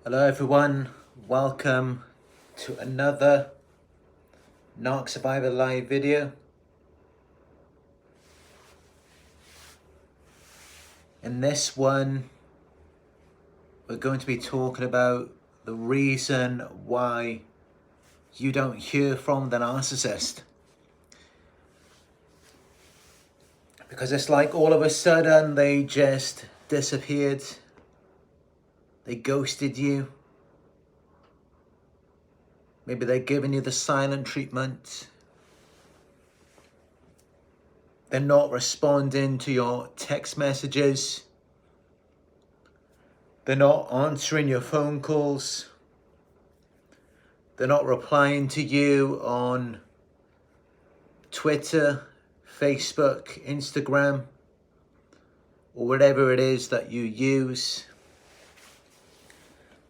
Hello everyone, welcome to another Narc Survivor live video. In this one, we're going to be talking about the reason why you don't hear from the narcissist. Because it's like all of a sudden they just disappeared. They ghosted you. Maybe they're giving you the silent treatment. They're not responding to your text messages. They're not answering your phone calls. They're not replying to you on Twitter, Facebook, Instagram, or whatever it is that you use.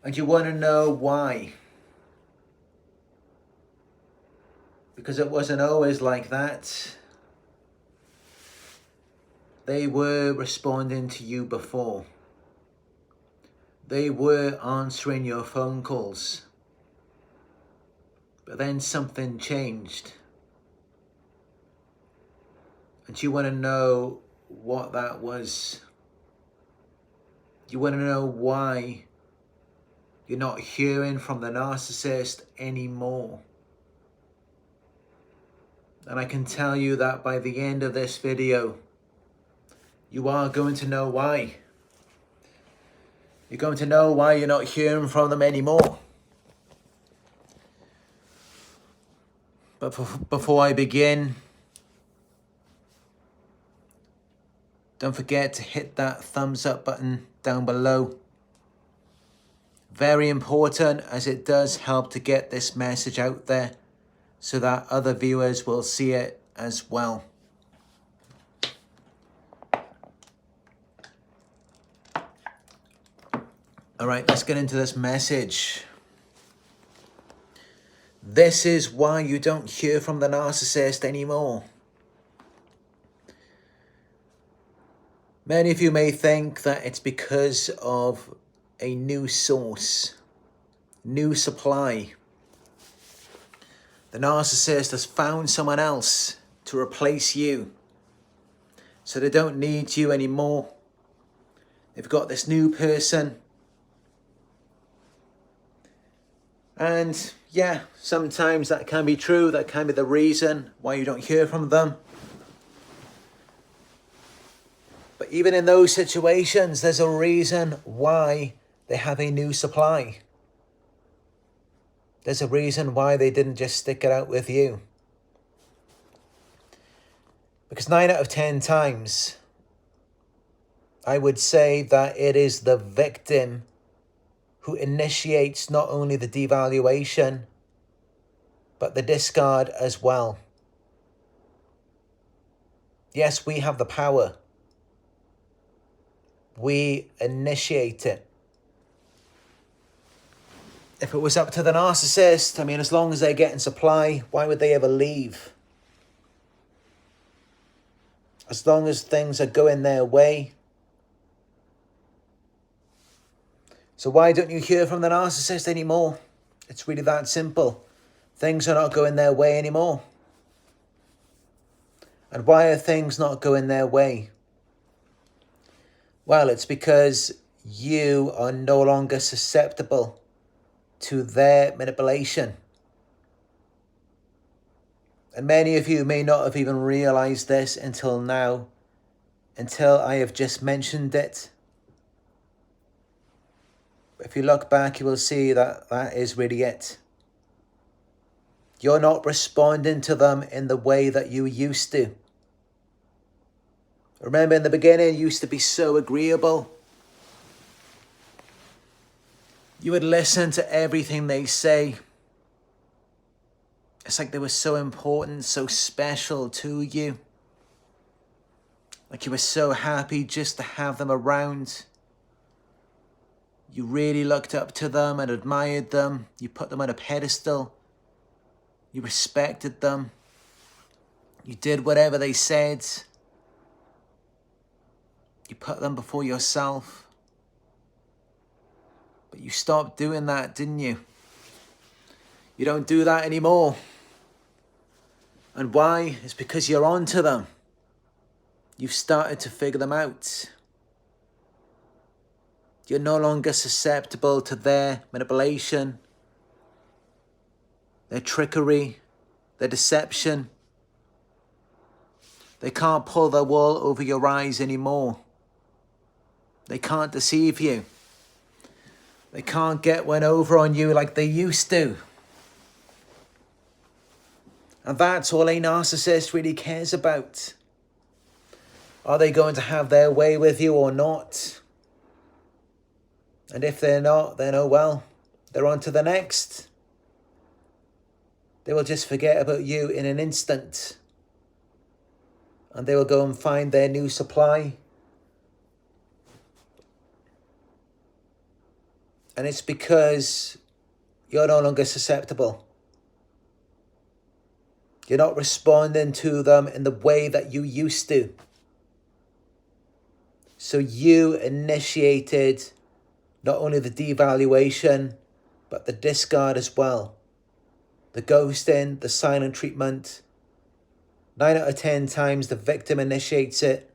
And you want to know why. Because it wasn't always like that. They were responding to you before. They were answering your phone calls. But then something changed. And you want to know what that was. You want to know why you're not hearing from the narcissist anymore. And I can tell you that by the end of this video, you are going to know why. You're going to know why you're not hearing from them anymore. But before I begin, don't forget to hit that thumbs up button down below. Very important, as it does help to get this message out there so that other viewers will see it as well. All right, let's get into this message. This is why you don't hear from the narcissist anymore. Many of you may think that it's because of a new source, new supply. The narcissist has found someone else to replace you, so they don't need you anymore. They've got this new person. And yeah, sometimes that can be true. That can be the reason why you don't hear from them. But even in those situations, there's a reason why they have a new supply. There's a reason why they didn't just stick it out with you. Because 9 out of 10 times, I would say that it is the victim who initiates not only the devaluation, but the discard as well. Yes, we have the power. We initiate it. If it was up to the narcissist, I mean, as long as they're getting supply, why would they ever leave? As long as things are going their way. So why don't you hear from the narcissist anymore? It's really that simple. Things are not going their way anymore. And why are things not going their way? Well, it's because you are no longer susceptible to their manipulation. And many of you may not have even realized this until now, until I have just mentioned it. If you look back, you will see that that is really it. You're not responding to them in the way that you used to. Remember, in the beginning, you used to be so agreeable. You would listen to everything they say. It's like they were so important, so special to you. Like you were so happy just to have them around. You really looked up to them and admired them. You put them on a pedestal. You respected them. You did whatever they said. You put them before yourself. But you stopped doing that, didn't you? You don't do that anymore. And why? It's because you're on to them. You've started to figure them out. You're no longer susceptible to their manipulation, their trickery, their deception. They can't pull their wool over your eyes anymore. They can't deceive you. They can't get one over on you like they used to. And that's all a narcissist really cares about. Are they going to have their way with you or not? And if they're not, then oh well, they're on to the next. They will just forget about you in an instant. And they will go and find their new supply. And it's because you're no longer susceptible. You're not responding to them in the way that you used to. So you initiated not only the devaluation, but the discard as well. The ghosting, the silent treatment. 9 out of 10 times the victim initiates it,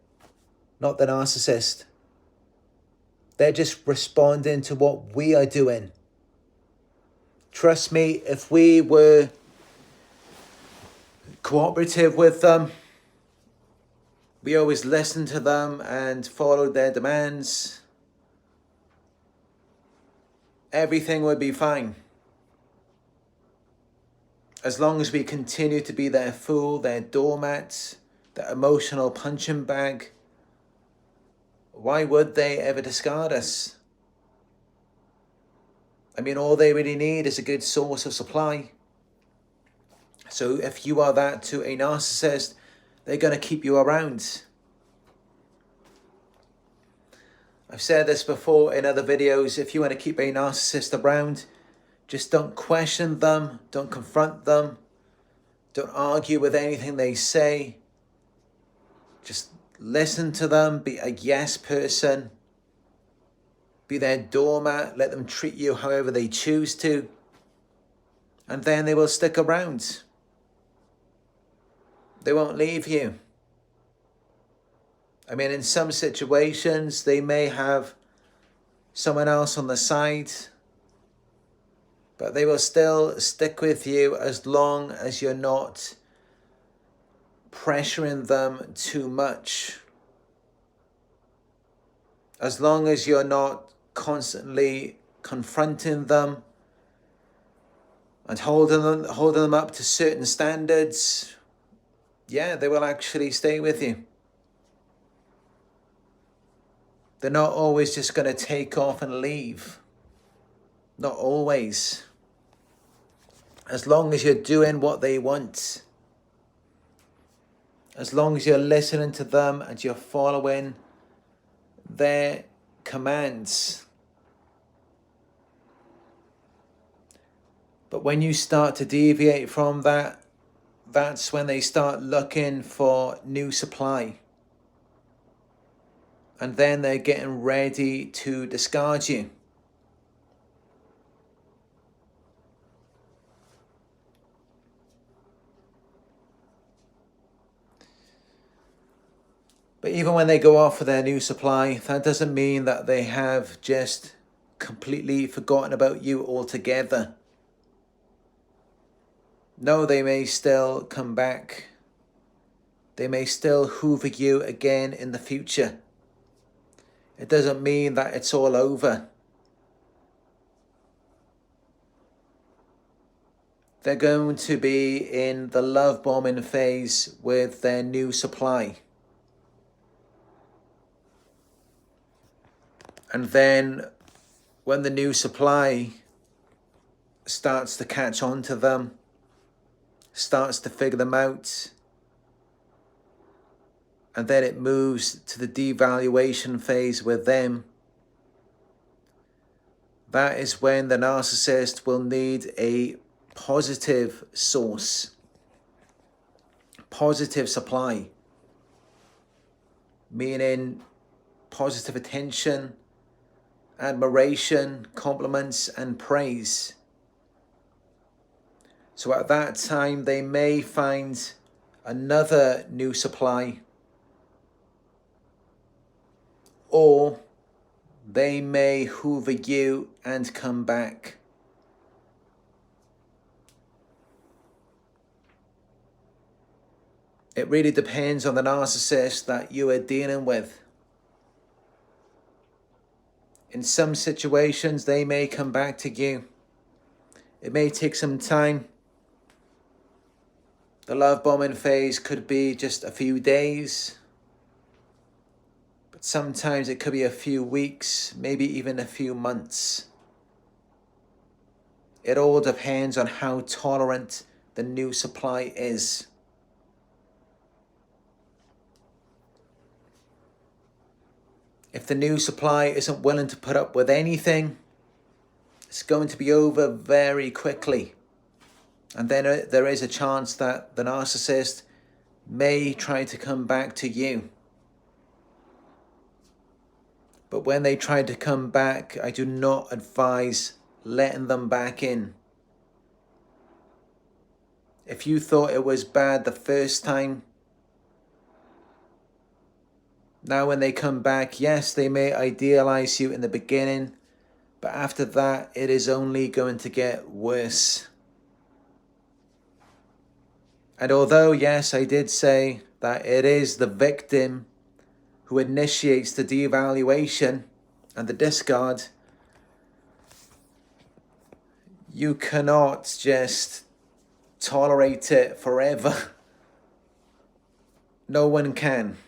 not the narcissist. They're just responding to what we are doing. Trust me, if we were cooperative with them, we always listened to them and followed their demands, everything would be fine. As long as we continue to be their fool, their doormat, their emotional punching bag, why would they ever discard us? I mean, all they really need is a good source of supply. So if you are that to a narcissist, they're going to keep you around. I've said this before in other videos. If you want to keep a narcissist around, just don't question them, don't confront them, don't argue with anything they say. Just listen to them, be a yes person, be their doormat, let them treat you however they choose to, and then they will stick around. They won't leave you. I mean, in some situations, they may have someone else on the side, but they will still stick with you as long as you're not pressuring them too much. As long as you're not constantly confronting them and holding them up to certain standards, yeah, they will actually stay with you. They're not always just going to take off and leave. Not always. As long as you're doing what they want. As long as you're listening to them and you're following their commands. But when you start to deviate from that, that's when they start looking for new supply. And then they're getting ready to discard you. But even when they go off for their new supply, that doesn't mean that they have just completely forgotten about you altogether. No, they may still come back. They may still hoover you again in the future. It doesn't mean that it's all over. They're going to be in the love bombing phase with their new supply. And then when the new supply starts to catch on to them, starts to figure them out, and then it moves to the devaluation phase with them, that is when the narcissist will need a positive source, positive supply, meaning positive attention, admiration, compliments, and praise. So at that time, they may find another new supply, or they may hoover you and come back. It really depends on the narcissist that you are dealing with. In some situations, they may come back to you. It may take some time. The love bombing phase could be just a few days, but sometimes it could be a few weeks, maybe even a few months. It all depends on how tolerant the new supply is. If the new supply isn't willing to put up with anything, it's going to be over very quickly. And then there is a chance that the narcissist may try to come back to you. But when they try to come back, I do not advise letting them back in. If you thought it was bad the first time, now when they come back, yes, they may idealize you in the beginning, but after that, it is only going to get worse. And although, yes, I did say that it is the victim who initiates the devaluation and the discard, you cannot just tolerate it forever. No one can.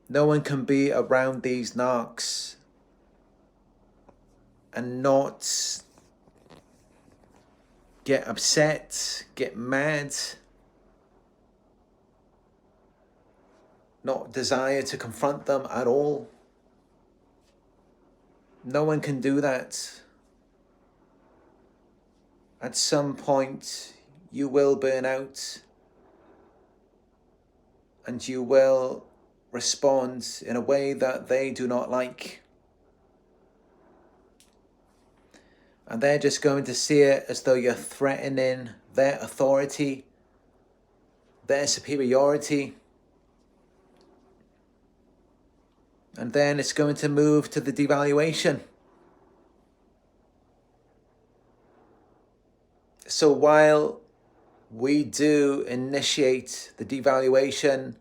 No one can be around these narcs and not get upset, get mad, not desire to confront them at all. No one can do that. At some point, you will burn out and you will respond in a way that they do not like. And they're just going to see it as though you're threatening their authority, their superiority. And then it's going to move to the devaluation. So while we do initiate the devaluation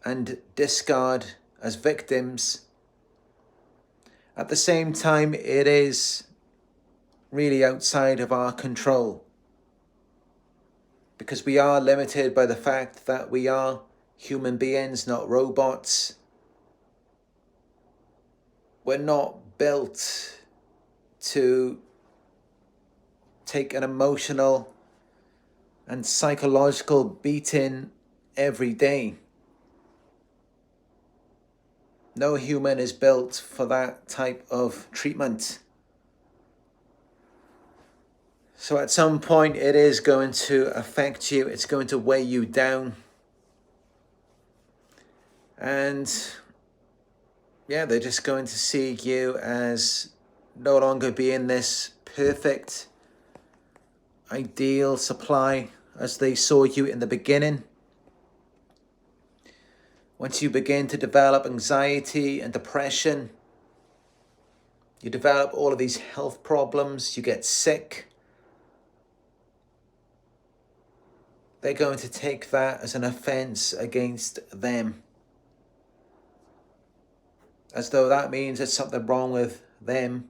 and discard as victims, at the same time, it is really outside of our control, because we are limited by the fact that we are human beings, not robots. We're not built to take an emotional and psychological beating every day. No human is built for that type of treatment. So at some point it is going to affect you, it's going to weigh you down. And yeah, they're just going to see you as no longer being this perfect, ideal supply as they saw you in the beginning. Once you begin to develop anxiety and depression, you develop all of these health problems, you get sick, they're going to take that as an offense against them, as though that means there's something wrong with them.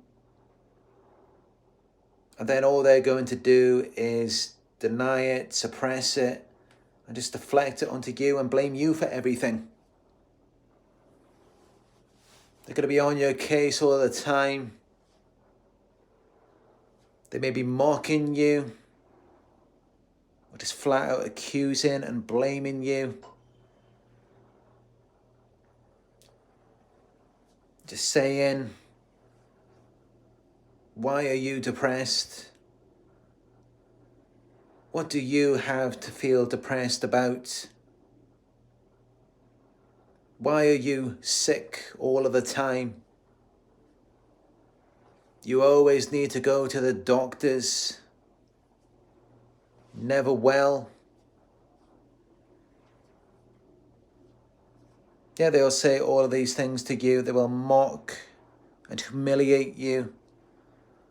And then all they're going to do is deny it, suppress it, and just deflect it onto you and blame you for everything. They're going to be on your case all the time. They may be mocking you, or just flat out accusing and blaming you. Just saying, why are you depressed? What do you have to feel depressed about? Why are you sick all of the time? You always need to go to the doctors. Never well. Yeah, they'll say all of these things to you. They will mock and humiliate you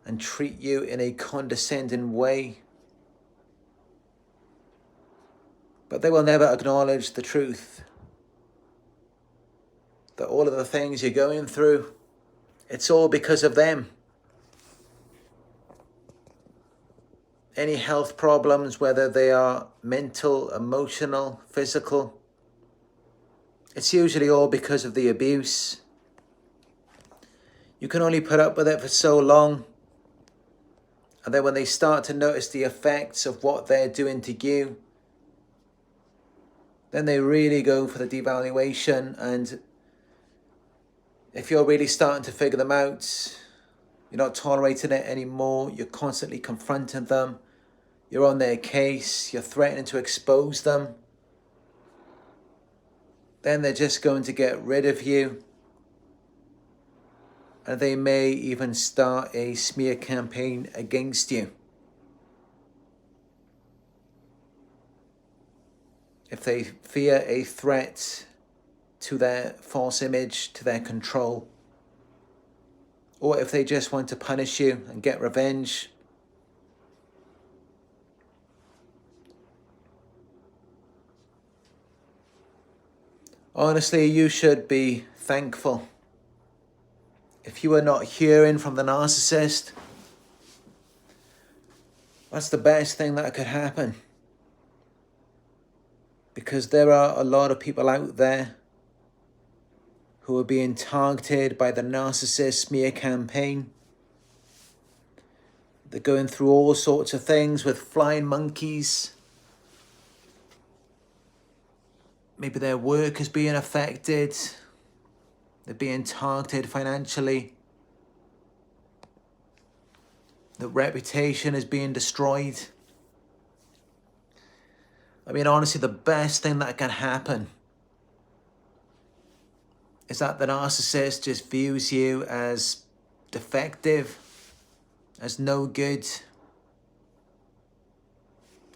and treat you in a condescending way. But they will never acknowledge the truth. That all of the things you're going through, it's all because of them. Any health problems, whether they are mental, emotional, physical, it's usually all because of the abuse. You can only put up with it for so long. And then when they start to notice the effects of what they're doing to you, then they really go for the devaluation. And if you're really starting to figure them out, you're not tolerating it anymore, you're constantly confronting them, you're on their case, you're threatening to expose them, then they're just going to get rid of you. And they may even start a smear campaign against you. If they fear a threat to their false image, to their control, or if they just want to punish you and get revenge. Honestly, you should be thankful. If you are not hearing from the narcissist, that's the best thing that could happen. Because there are a lot of people out there who are being targeted by the narcissist smear campaign. They're going through all sorts of things with flying monkeys. Maybe their work is being affected. They're being targeted financially. The reputation is being destroyed. I mean, honestly, the best thing that can happen is that the narcissist just views you as defective, as no good,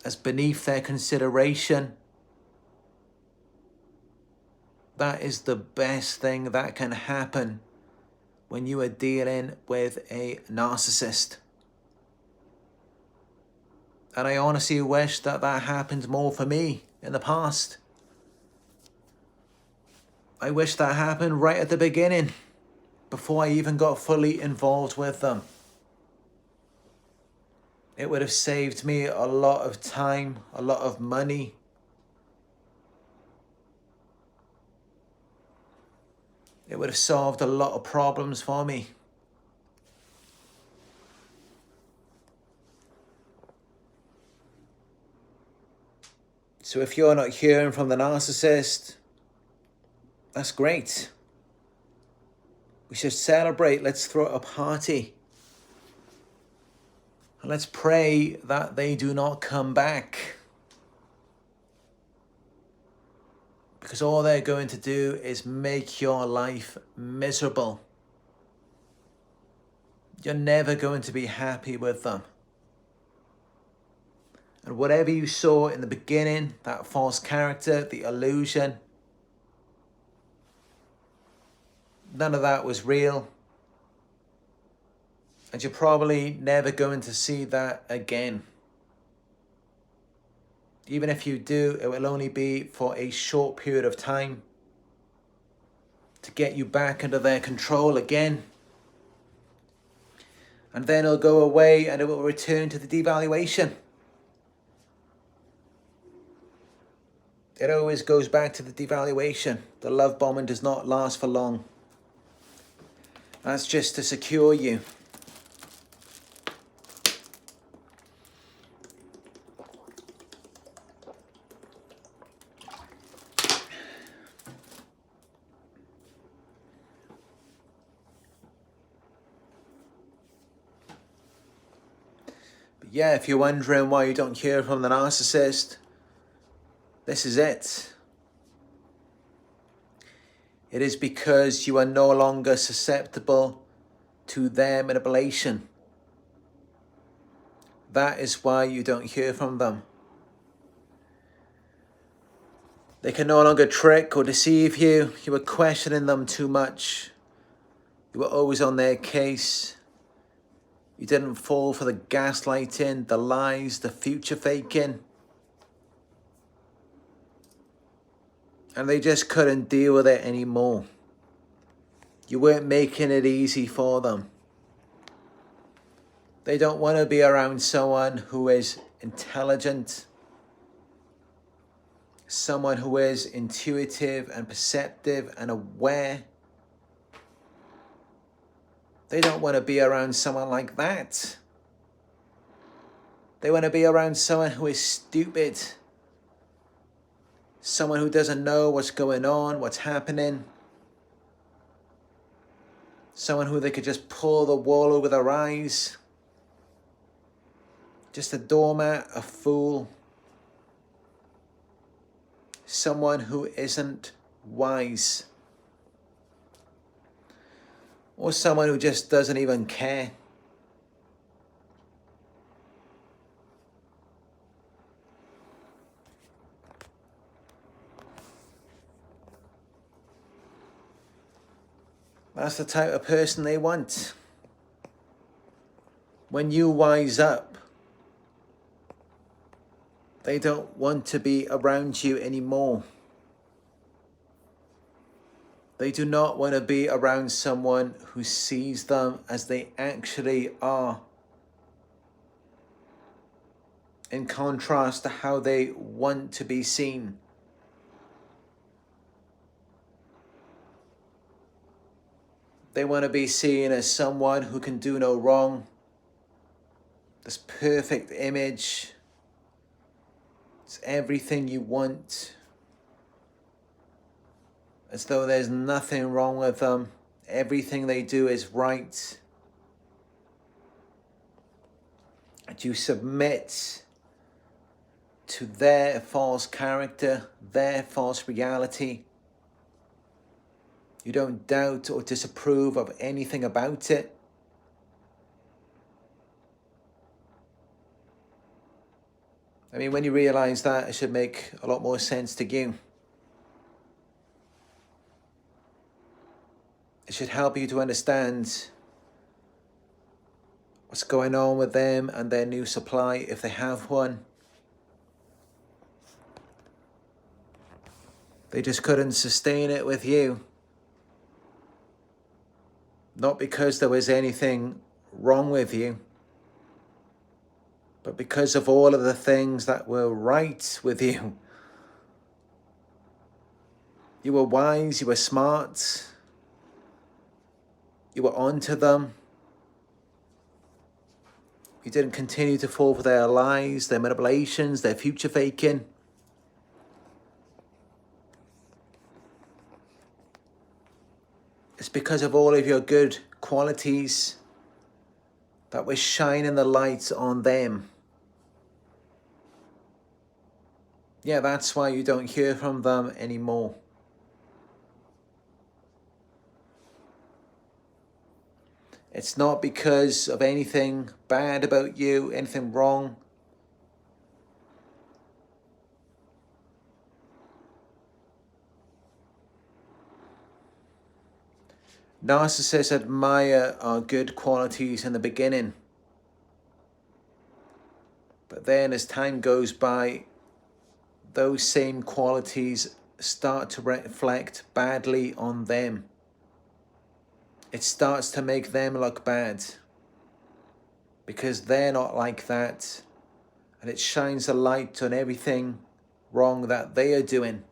as beneath their consideration. That is the best thing that can happen when you are dealing with a narcissist. And I honestly wish that that happened more for me in the past. I wish that happened right at the beginning, before I even got fully involved with them. It would have saved me a lot of time, a lot of money. It would have solved a lot of problems for me. So if you're not hearing from the narcissist, that's great. We should celebrate. Let's throw a party. And let's pray that they do not come back. Because all they're going to do is make your life miserable. You're never going to be happy with them. And whatever you saw in the beginning, that false character, the illusion, none of that was real. And you're probably never going to see that again. Even if you do, it will only be for a short period of time to get you back under their control again. And then it'll go away and it will return to the devaluation. It always goes back to the devaluation. The love bombing does not last for long. That's just to secure you. But yeah, if you're wondering why you don't hear from the narcissist, this is it. It is because you are no longer susceptible to their manipulation. That is why you don't hear from them. They can no longer trick or deceive you. You were questioning them too much. You were always on their case. You didn't fall for the gaslighting, the lies, the future faking. And they just couldn't deal with it anymore. You weren't making it easy for them. They don't want to be around someone who is intelligent, someone who is intuitive and perceptive and aware. They don't want to be around someone like that. They want to be around someone who is stupid, someone who doesn't know what's going on, what's happening, someone who they could just pull the wool over their eyes. Just a doormat, a fool. Someone who isn't wise. Or someone who just doesn't even care. That's the type of person they want. When you wise up, they don't want to be around you anymore. They do not want to be around someone who sees them as they actually are, in contrast to how they want to be seen. They want to be seen as someone who can do no wrong. This perfect image. It's everything you want. As though there's nothing wrong with them. Everything they do is right. And you submit to their false character, their false reality. You don't doubt or disapprove of anything about it. I mean, when you realize that, it should make a lot more sense to you. It should help you to understand what's going on with them and their new supply, if they have one. They just couldn't sustain it with you. Not because there was anything wrong with you, but because of all of the things that were right with you. You were wise, you were smart, you were onto them. You didn't continue to fall for their lies, their manipulations, their future faking. It's because of all of your good qualities that we're shining the light on them. Yeah, that's why you don't hear from them anymore. It's not because of anything bad about you, anything wrong. Narcissists admire our good qualities in the beginning. But then as time goes by, those same qualities start to reflect badly on them. It starts to make them look bad because they're not like that, and it shines a light on everything wrong that they are doing.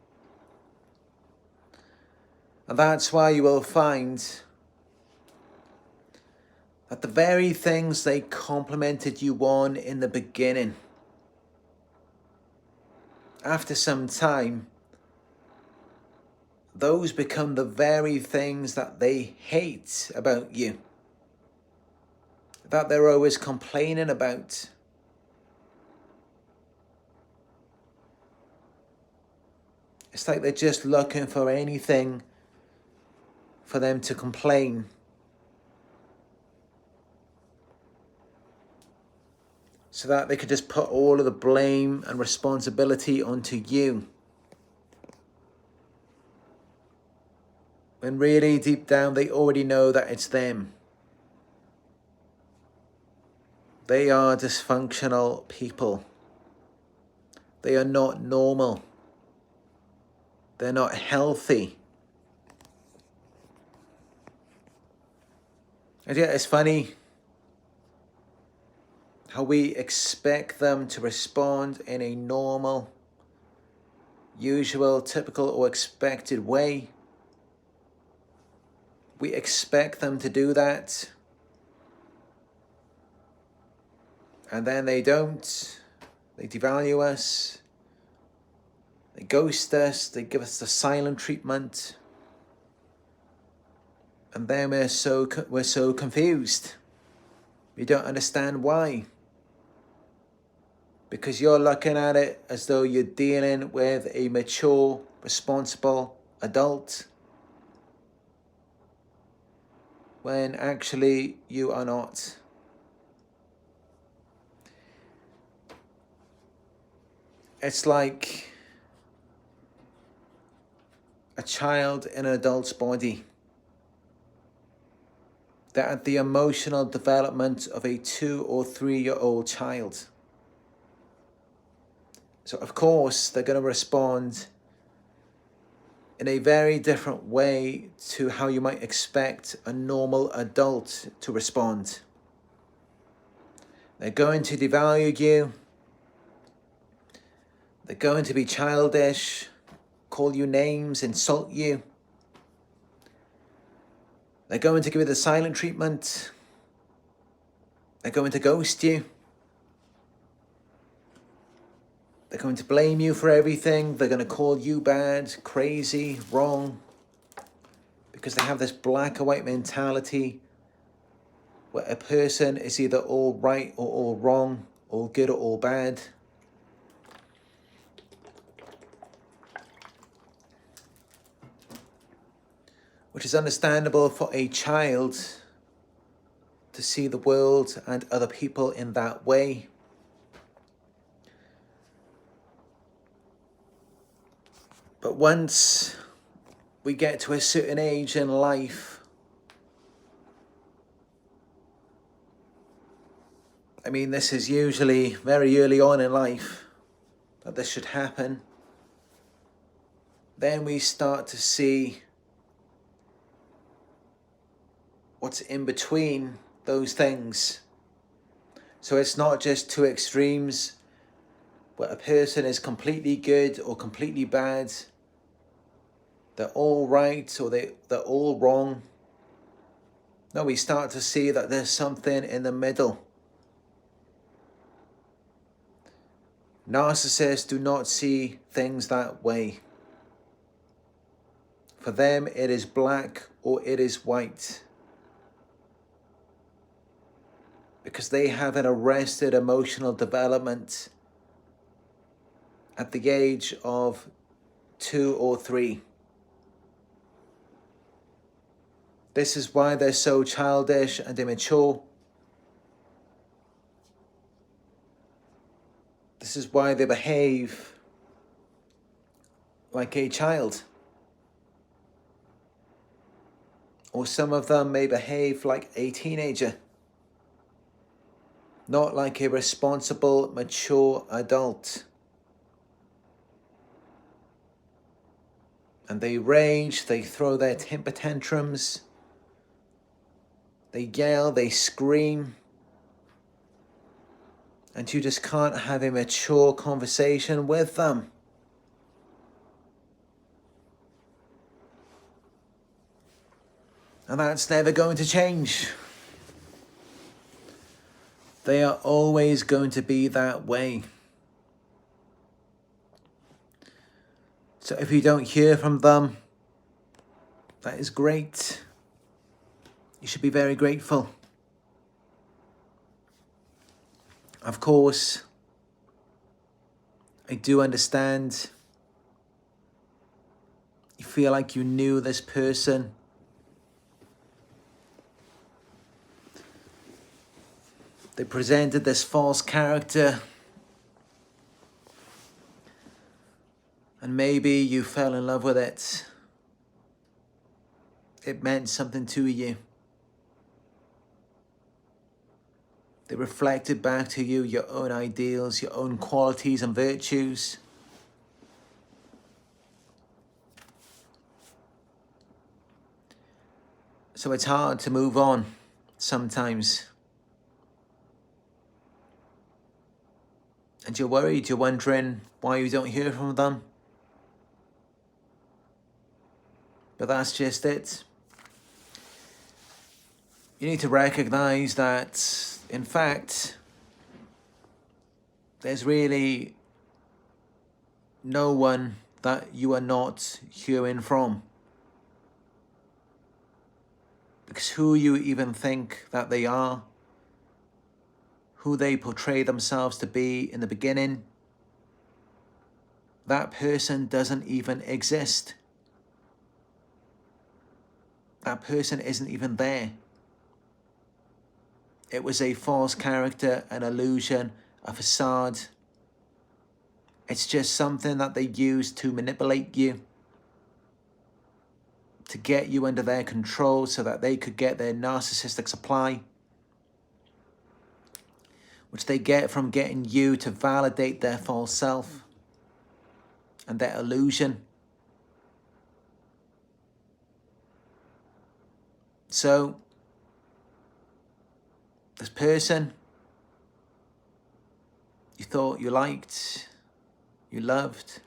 And that's why you will find that the very things they complimented you on in the beginning, after some time, those become the very things that they hate about you, that they're always complaining about. It's like they're just looking for anything for them to complain. so that they could just put all of the blame and responsibility onto you. When really deep down they already know that it's them. They are dysfunctional people. They are not normal. They're not healthy. And yet it's funny how we expect them to respond in a normal, usual, typical, or expected way. We expect them to do that. And then they don't. They devalue us. They ghost us. They give us the silent treatment. And then we're so confused. We don't understand why. Because you're looking at it as though you're dealing with a mature, responsible adult, when actually you are not. It's like a child in an adult's body. They're at the emotional development of a 2 or 3-year-old child. So of course they're going to respond in a very different way to how you might expect a normal adult to respond. They're going to devalue you. They're going to be childish, call you names, insult you. They're going to give you the silent treatment. They're going to ghost you. They're going to blame you for everything. They're going to call you bad, crazy, wrong. Because they have this black or white mentality where a person is either all right or all wrong, all good or all bad. Which is understandable for a child to see the world and other people in that way. But once we get to a certain age in life, I mean, this is usually very early on in life that this should happen, then we start to see what's in between those things. So it's not just two extremes where a person is completely good or completely bad. They're all right or they're all wrong. No, we start to see that there's something in the middle. Narcissists do not see things that way. For them, it is black or it is white. Because they have an arrested emotional development at the age of 2 or 3. This is why they're so childish and immature. This is why they behave like a child. Or some of them may behave like a teenager. Not like a responsible, mature adult. And they rage, they throw their temper tantrums. They yell, they scream. And you just can't have a mature conversation with them. And that's never going to change. They are always going to be that way. So if you don't hear from them, that is great. You should be very grateful. Of course, I do understand. You feel like you knew this person. They presented this false character, and maybe you fell in love with it. It meant something to you. They reflected back to you your own ideals, your own qualities and virtues. So it's hard to move on sometimes. And you're worried, you're wondering why you don't hear from them. But that's just it. You need to recognize that, in fact, there's really no one that you are not hearing from. Because who you even think that they are, who they portray themselves to be in the beginning, that person doesn't even exist. That person isn't even there. It was a false character, an illusion, a facade. It's just something that they used to manipulate you, to get you under their control so that they could get their narcissistic supply, which they get from getting you to validate their false self and their illusion. So, this person you thought you liked, you loved,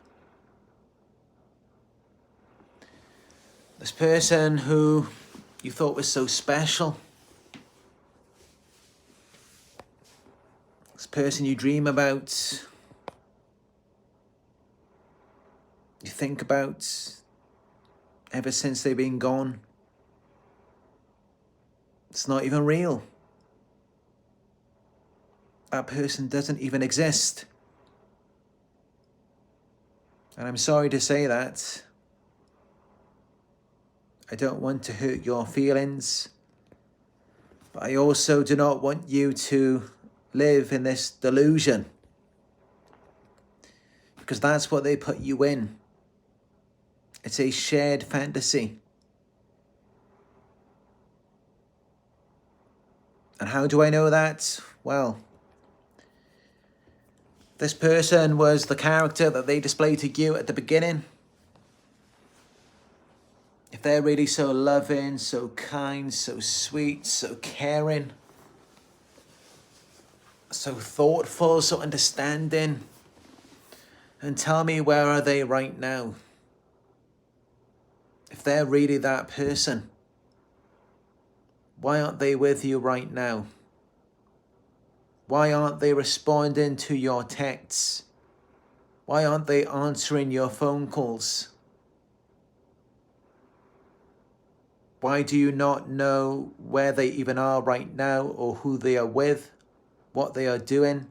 this person who you thought was so special, this person you dream about, you think about ever since they've been gone, it's not even real. That person doesn't even exist. And I'm sorry to say that. I don't want to hurt your feelings, but I also do not want you to live in this delusion, because that's what they put you in. It's a shared fantasy. And how do I know that? Well, this person was the character that they displayed to you at the beginning. If they're really so loving, so kind, so sweet, so caring, so thoughtful, so understanding, and tell me, where are they right now? If they're really that person, why aren't they with you right now? Why aren't they responding to your texts? Why aren't they answering your phone calls? Why do you not know where they even are right now, or who they are with, what they are doing?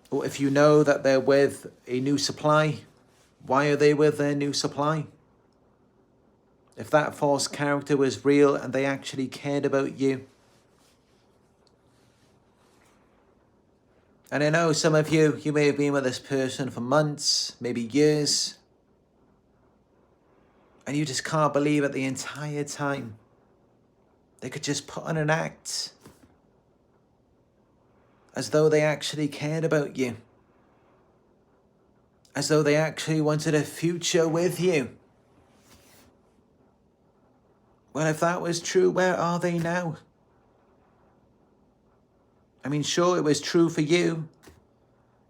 Or if you know that they're with a new supply, why are they with their new supply? If that false character was real and they actually cared about you. And I know some of you may have been with this person for months, maybe years, and you just can't believe it the entire time. They could just put on an act as though they actually cared about you, as though they actually wanted a future with you. Well, if that was true, where are they now? I mean, sure, it was true for you.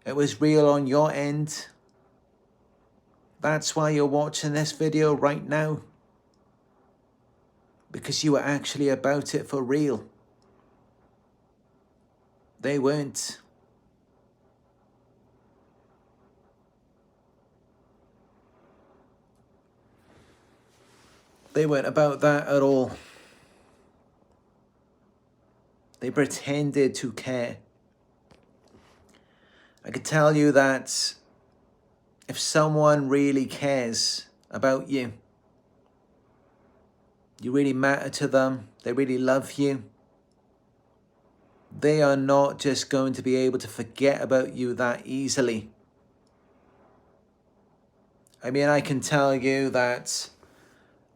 It was real on your end. That's why you're watching this video right now. Because you were actually about it for real. They weren't. They weren't about that at all. They pretended to care. I could tell you that if someone really cares about you, you really matter to them, they really love you, they are not just going to be able to forget about you that easily. I mean, I can tell you that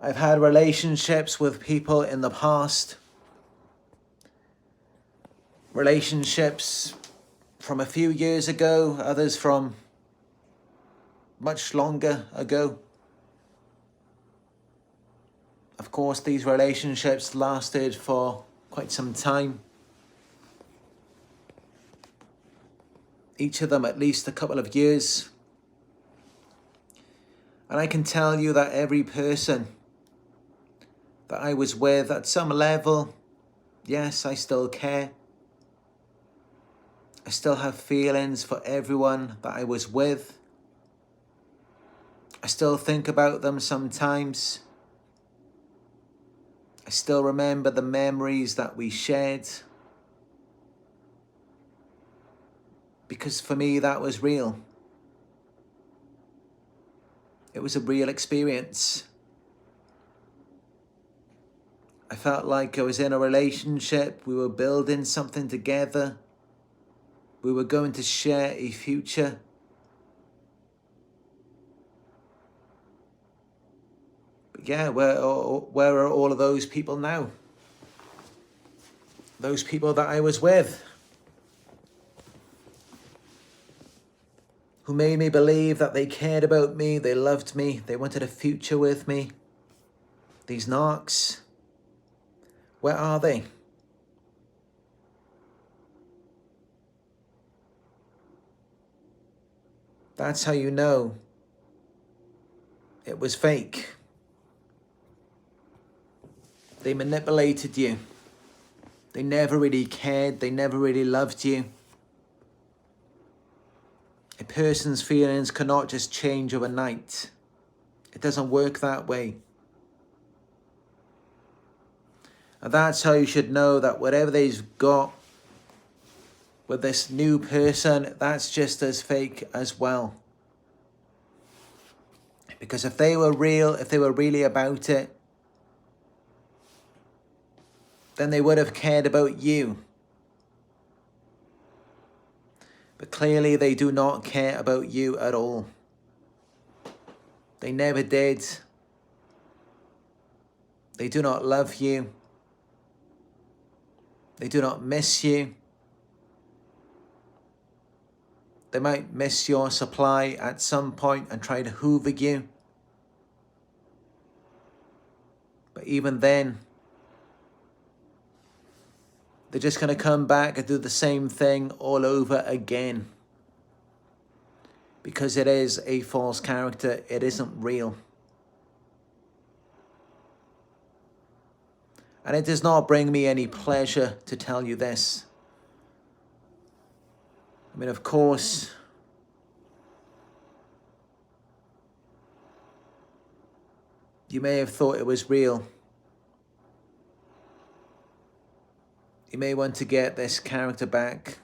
I've had relationships with people in the past, relationships from a few years ago, others from much longer ago. Of course, these relationships lasted for quite some time. Each of them at least a couple of years. And I can tell you that every person that I was with at some level, yes, I still care. I still have feelings for everyone that I was with. I still think about them sometimes. I still remember the memories that we shared. Because for me, that was real. It was a real experience. I felt like I was in a relationship. We were building something together. We were going to share a future. But yeah, where are all of those people now? Those people that I was with, who made me believe that they cared about me, they loved me, they wanted a future with me. These narcs, where are they? That's how you know it was fake. They manipulated you. They never really cared. They never really loved you. A person's feelings cannot just change overnight. It doesn't work that way. And that's how you should know that whatever they've got with this new person, that's just as fake as well. Because if they were real, if they were really about it, then they would have cared about you. But clearly they do not care about you at all. They never did. They do not love you. They do not miss you. They might miss your supply at some point and try to hoover you. But even then, they're just going to come back and do the same thing all over again. Because it is a false character. It isn't real. And it does not bring me any pleasure to tell you this. I mean, of course, you may have thought it was real. You may want to get this character back.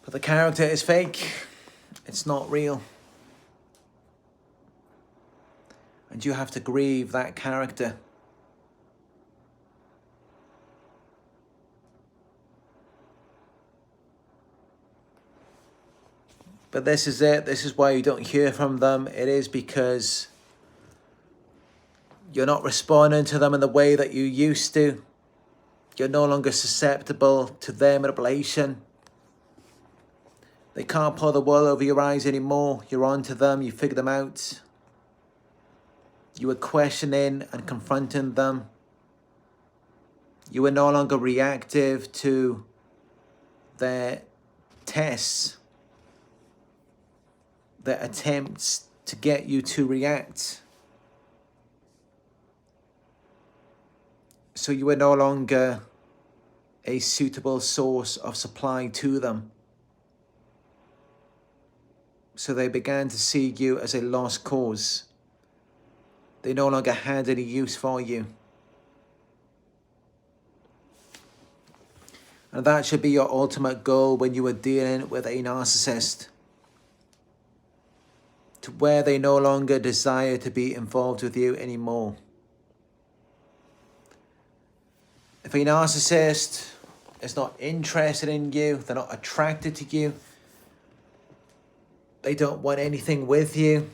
But the character is fake. It's not real. And you have to grieve that character. But this is it. This is why you don't hear from them. It is because you're not responding to them in the way that you used to. You're no longer susceptible to their manipulation. They can't pull the wool over your eyes anymore. You're on to them. You figure them out. You were questioning and confronting them. You were no longer reactive to their tests, their attempts to get you to react. So you were no longer a suitable source of supply to them. So they began to see you as a lost cause. They no longer had any use for you. And that should be your ultimate goal when you are dealing with a narcissist. to where they no longer desire to be involved with you anymore. If a narcissist is not interested in you, they're not attracted to you, they don't want anything with you,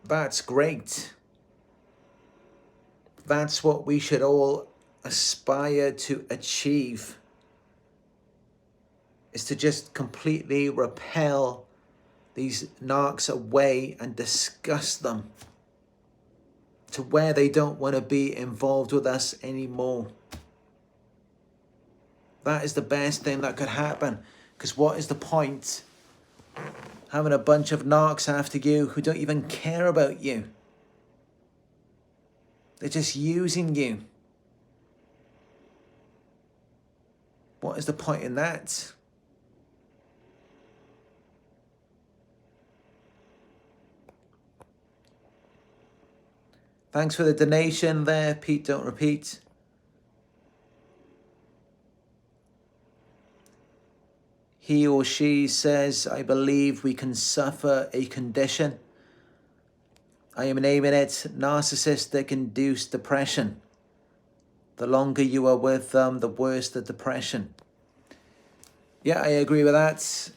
that's great. That's what we should all aspire to achieve, is to just completely repel these narcs away and disgust them to where they don't want to be involved with us anymore. That is the best thing that could happen, because what is the point having a bunch of narcs after you who don't even care about you? They're just using you. What is the point in that? Thanks for the donation there, Pete Don't Repeat. He or she says, I believe we can suffer a condition. I am naming it narcissistic induced depression. The longer you are with them, the worse the depression. Yeah, I agree with that.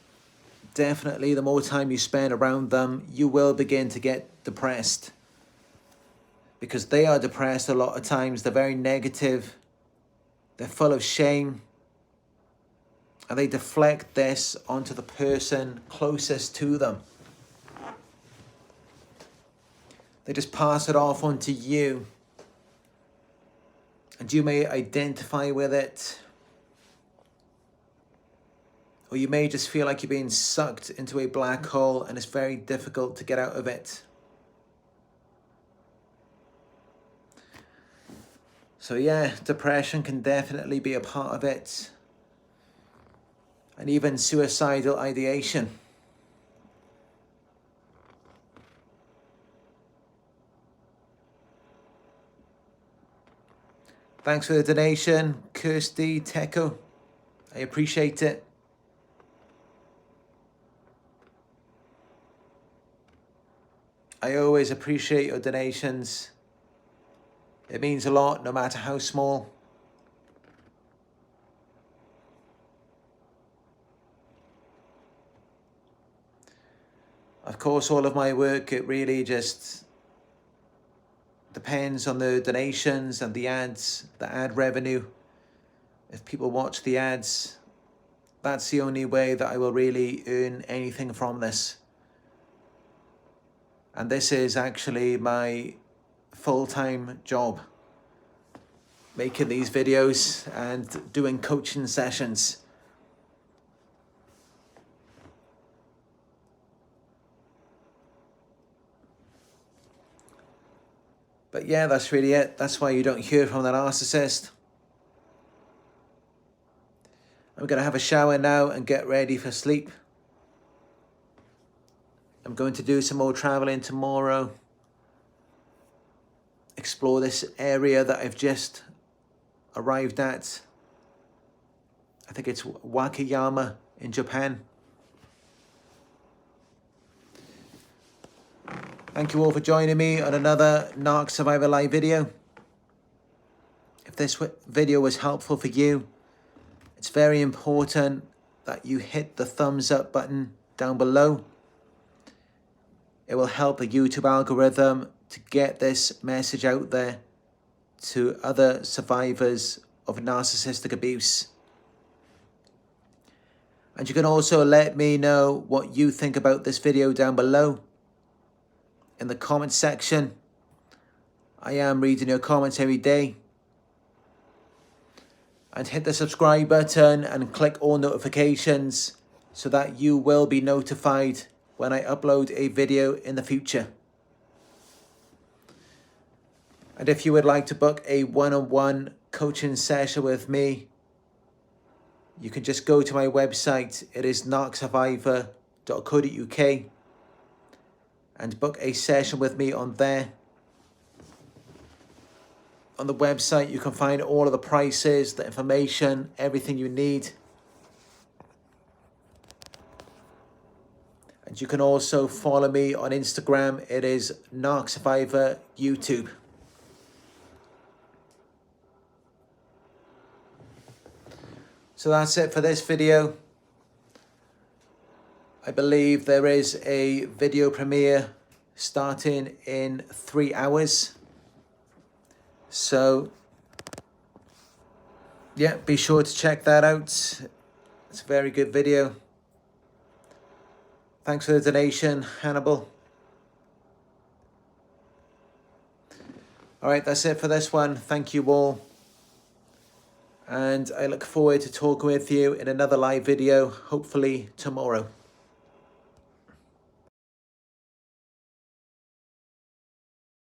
Definitely, the more time you spend around them, you will begin to get depressed. Because they are depressed a lot of times. They're very negative. They're full of shame. And they deflect this onto the person closest to them. They just pass it off onto you. And you may identify with it. Or you may just feel like you're being sucked into a black hole and it's very difficult to get out of it. So yeah, depression can definitely be a part of it. And even suicidal ideation. Thanks for the donation, Kirsty Teco. I appreciate it. I always appreciate your donations. It means a lot, no matter how small. Of course, all of my work, it really just depends on the donations and the ads, the ad revenue. If people watch the ads, that's the only way that I will really earn anything from this. And this is actually my full-time job, making these videos and doing coaching sessions. But yeah, that's really it. That's why you don't hear from the narcissist. I'm going to have a shower now and get ready for sleep. I'm going to do some more traveling tomorrow. Explore this area that I've just arrived at. I think it's Wakayama in Japan. Thank you all for joining me on another Narc Survivor live video. If this video was helpful for you, it's very important that you hit the thumbs up button down below. It will help the YouTube algorithm to get this message out there to other survivors of narcissistic abuse. And you can also let me know what you think about this video down below in the comment section. I am reading your comments every day. And hit the subscribe button and click all notifications so that you will be notified when I upload a video in the future. And if you would like to book a one-on-one coaching session with me, you can just go to my website. It is narcsurvivor.co.uk and book a session with me on there. On the website, you can find all of the prices, the information, everything you need. And And you can also follow me on Instagram. It is Narc Survivor YouTube. So that's it for this video. I believe there is a video premiere starting in 3 hours. So, yeah, be sure to check that out. It's a very good video. Thanks for the donation, Hannibal. All right, that's it for this one. Thank you all. And I look forward to talking with you in another live video, hopefully tomorrow.